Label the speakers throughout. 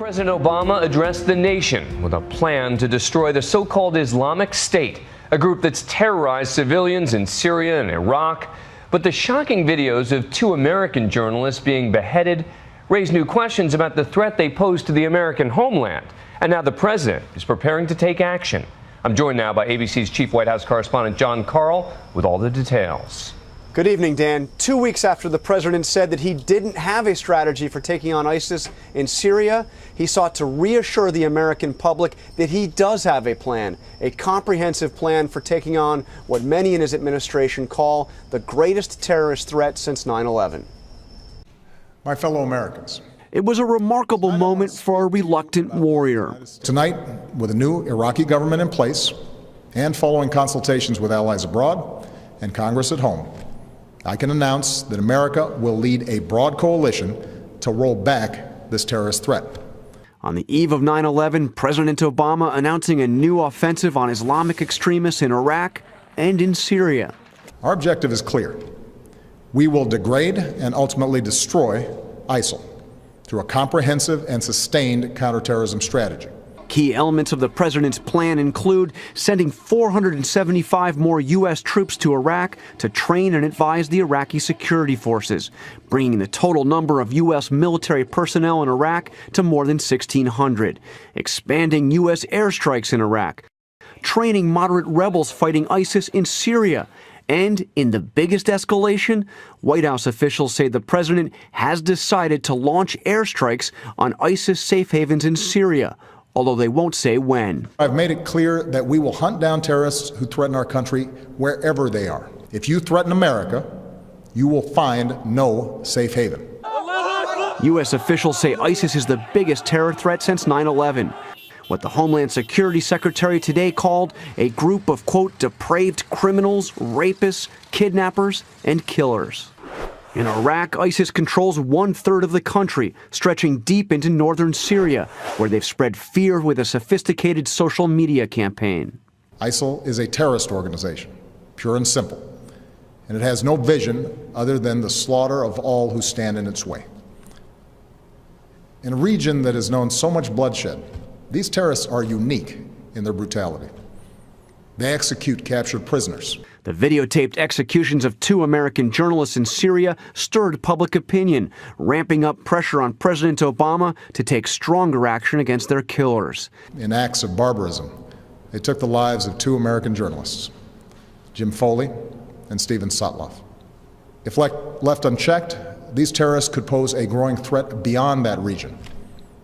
Speaker 1: President Obama addressed the nation with a plan to destroy the so-called Islamic State, a group that's terrorized civilians in Syria and Iraq. But the shocking videos of two American journalists being beheaded raise new questions about the threat they pose to the American homeland. And now the president is preparing to take action. I'm joined now by ABC's chief White House correspondent John Karl with all the details.
Speaker 2: Good evening, Dan. 2 weeks after the president said that he didn't have a strategy for taking on ISIS in Syria, he sought to reassure the American public that he does have a plan, a comprehensive plan for taking on what many in his administration call the greatest terrorist threat since 9/11.
Speaker 3: My fellow Americans,
Speaker 4: it was a remarkable moment for a reluctant warrior.
Speaker 3: Tonight, with a new Iraqi government in place and following consultations with allies abroad and Congress at home, I can announce that America will lead a broad coalition to roll back this terrorist threat.
Speaker 4: On the eve of 9/11, President Obama announcing a new offensive on Islamic extremists in Iraq and in Syria.
Speaker 3: Our objective is clear. We will degrade and ultimately destroy ISIL through a comprehensive and sustained counterterrorism strategy.
Speaker 4: Key elements of the president's plan include sending 475 more U.S. troops to Iraq to train and advise the Iraqi security forces, bringing the total number of U.S. military personnel in Iraq to more than 1,600, expanding U.S. airstrikes in Iraq, training moderate rebels fighting ISIS in Syria, and in the biggest escalation, White House officials say the president has decided to launch airstrikes on ISIS safe havens in Syria, although they won't say when.
Speaker 3: I've made it clear that we will hunt down terrorists who threaten our country wherever they are. If you threaten America, you will find no safe haven.
Speaker 4: U.S. officials say ISIS is the biggest terror threat since 9/11. What the Homeland Security Secretary today called a group of, quote, depraved criminals, rapists, kidnappers, and killers. In Iraq, ISIS controls 1/3 of the country, stretching deep into northern Syria, where they've spread fear with a sophisticated social media campaign.
Speaker 3: ISIL is a terrorist organization, pure and simple, and it has no vision other than the slaughter of all who stand in its way. In a region that has known so much bloodshed, these terrorists are unique in their brutality. They execute captured prisoners.
Speaker 4: The videotaped executions of two American journalists in Syria stirred public opinion, ramping up pressure on President Obama to take stronger action against their killers.
Speaker 3: In acts of barbarism, they took the lives of two American journalists, Jim Foley and Steven Sotloff. If left unchecked, these terrorists could pose a growing threat beyond that region,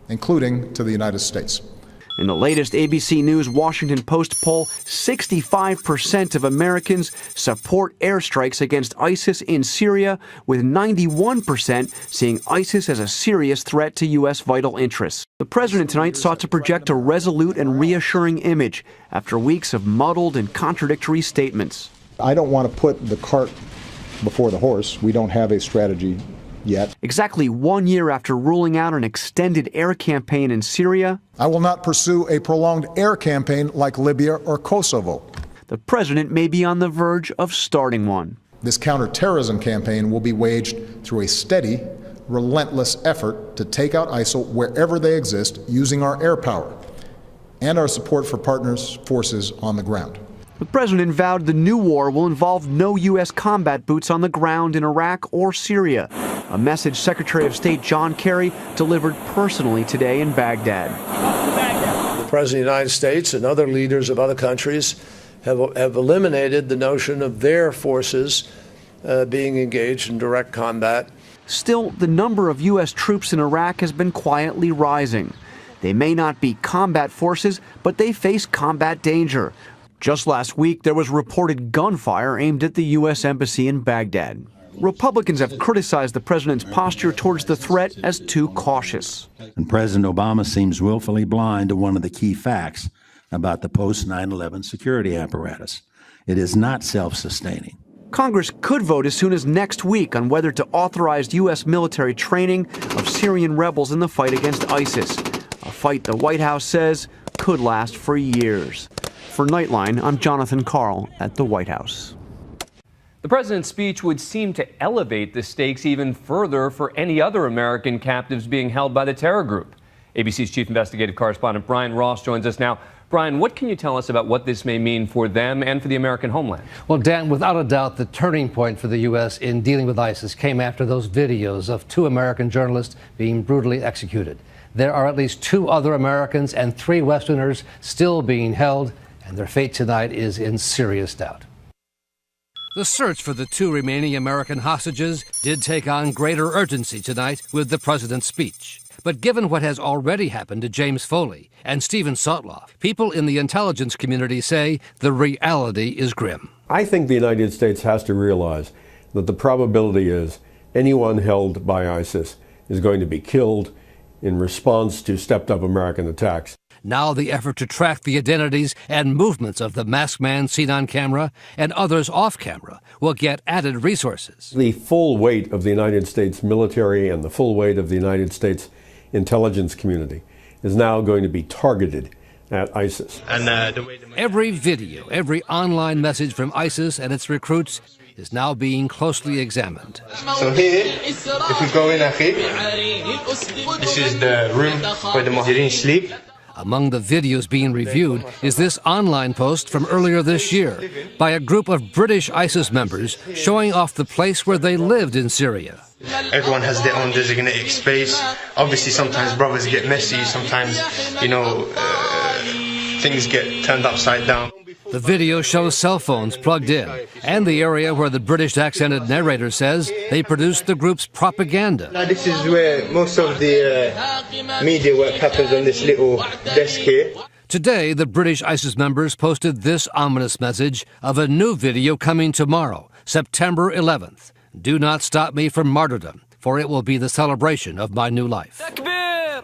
Speaker 3: including to the United States.
Speaker 4: In the latest ABC News Washington Post poll, 65% of Americans support airstrikes against ISIS in Syria, with 91% seeing ISIS as a serious threat to U.S. vital interests. The president tonight sought to project a resolute and reassuring image after weeks of muddled and contradictory statements.
Speaker 3: I don't want to put the cart before the horse. We don't have a strategy yet.
Speaker 4: Exactly 1 year after ruling out an extended air campaign in Syria,
Speaker 3: I will not pursue a prolonged air campaign like Libya or Kosovo.
Speaker 4: The president may be on the verge of starting one.
Speaker 3: This counterterrorism campaign will be waged through a steady, relentless effort to take out ISIL wherever they exist using our air power and our support for partners' forces on the ground.
Speaker 4: The president vowed the new war will involve no U.S. combat boots on the ground in Iraq or Syria, a message Secretary of State John Kerry delivered personally today in Baghdad.
Speaker 5: The President of the United States and other leaders of other countries have eliminated the notion of their forces being engaged in direct combat.
Speaker 4: Still, the number of U.S. troops in Iraq has been quietly rising. They may not be combat forces, but they face combat danger. Just last week, there was reported gunfire aimed at the U.S. Embassy in Baghdad. Republicans have criticized the president's posture towards the threat as too cautious.
Speaker 6: And President Obama seems willfully blind to one of the key facts about the post-9/11 security apparatus. It is not self-sustaining.
Speaker 4: Congress could vote as soon as next week on whether to authorize U.S. military training of Syrian rebels in the fight against ISIS, a fight the White House says could last for years. For Nightline, I'm Jonathan Karl at the White House.
Speaker 1: The president's speech would seem to elevate the stakes even further for any other American captives being held by the terror group. ABC's chief investigative correspondent Brian Ross joins us now. Brian, what can you tell us about what this may mean for them and for the American homeland?
Speaker 7: Well, Dan, without a doubt, the turning point for the U.S. in dealing with ISIS came after those videos of 2 American journalists being brutally executed. There are at least 2 other Americans and 3 Westerners still being held, and their fate tonight is in serious doubt. The search for the 2 remaining American hostages did take on greater urgency tonight with the president's speech. But given what has already happened to James Foley and Steven Sotloff, people in the intelligence community say the reality is grim.
Speaker 8: I think the United States has to realize that the probability is anyone held by ISIS is going to be killed in response to stepped-up American attacks.
Speaker 7: Now the effort to track the identities and movements of the masked man seen on camera and others off camera will get added resources.
Speaker 8: The full weight of the United States military and the full weight of the United States intelligence community is now going to be targeted at ISIS.
Speaker 7: Every video, every online message from ISIS and its recruits is now being closely examined.
Speaker 9: So here, if we go in, this is the room where the Muhajirin sleep.
Speaker 7: Among the videos being reviewed is this online post from earlier this year by a group of British ISIS members showing off the place where they lived in Syria.
Speaker 9: Everyone has their own designated space. Obviously, sometimes brothers get messy. Sometimes, things get turned upside down.
Speaker 7: The video shows cell phones plugged in and the area where the British accented narrator says they produced the group's propaganda.
Speaker 9: Now, this is where most of the media work happens, on this little desk here.
Speaker 7: Today, the British ISIS members posted this ominous message of a new video coming tomorrow, September 11th. Do not stop me from martyrdom, for it will be the celebration of my new life.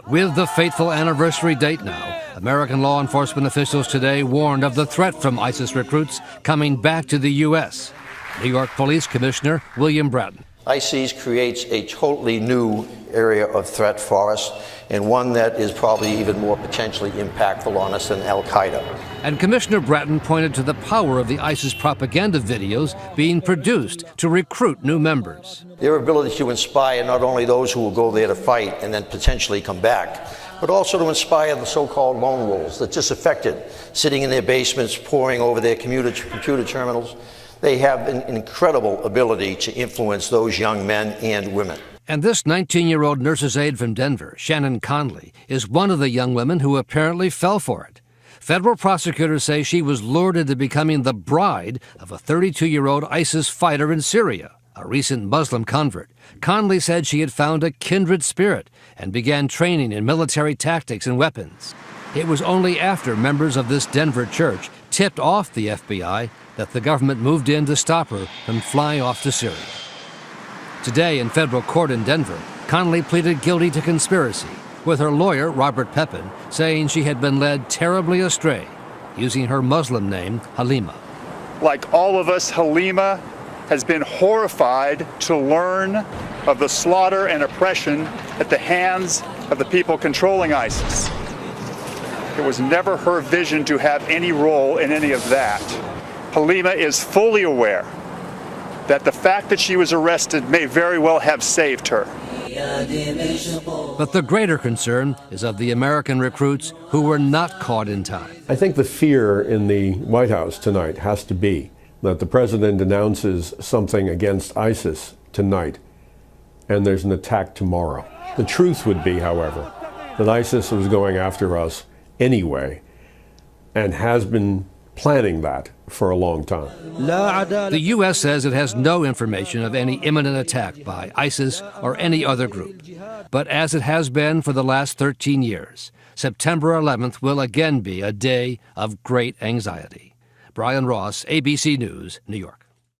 Speaker 7: With the fateful anniversary date now, American law enforcement officials today warned of the threat from ISIS recruits coming back to the U.S. New York Police Commissioner William Bratton.
Speaker 10: ISIS creates a totally new area of threat for us, and one that is probably even more potentially impactful on us than Al-Qaeda.
Speaker 7: And Commissioner Bratton pointed to the power of the ISIS propaganda videos being produced to recruit new members.
Speaker 10: Their ability to inspire not only those who will go there to fight and then potentially come back, but also to inspire the so-called lone wolves, the disaffected, sitting in their basements, poring over their computer terminals. They have an incredible ability to influence those young men and women.
Speaker 7: And this 19-year-old nurse's aide from Denver, Shannon Conley, is one of the young women who apparently fell for it. Federal prosecutors say she was lured into becoming the bride of a 32-year-old ISIS fighter in Syria, a recent Muslim convert. Conley said she had found a kindred spirit and began training in military tactics and weapons. It was only after members of this Denver church tipped off the FBI that the government moved in to stop her from flying off to Syria. Today in federal court in Denver, Conley pleaded guilty to conspiracy, with her lawyer, Robert Pepin, saying she had been led terribly astray, using her Muslim name, Halima.
Speaker 11: Like all of us, Halima has been horrified to learn of the slaughter and oppression at the hands of the people controlling ISIS. It was never her vision to have any role in any of that. Halima is fully aware that the fact that she was arrested may very well have saved her.
Speaker 7: But the greater concern is of the American recruits who were not caught in time.
Speaker 8: I think the fear in the White House tonight has to be that the president announces something against ISIS tonight and there's an attack tomorrow. The truth would be, however, that ISIS was going after us anyway and has been planning that for a long time.
Speaker 7: The U.S. says it has no information of any imminent attack by ISIS or any other group. But as it has been for the last 13 years, September 11th will again be a day of great anxiety. Brian Ross, ABC News, New York.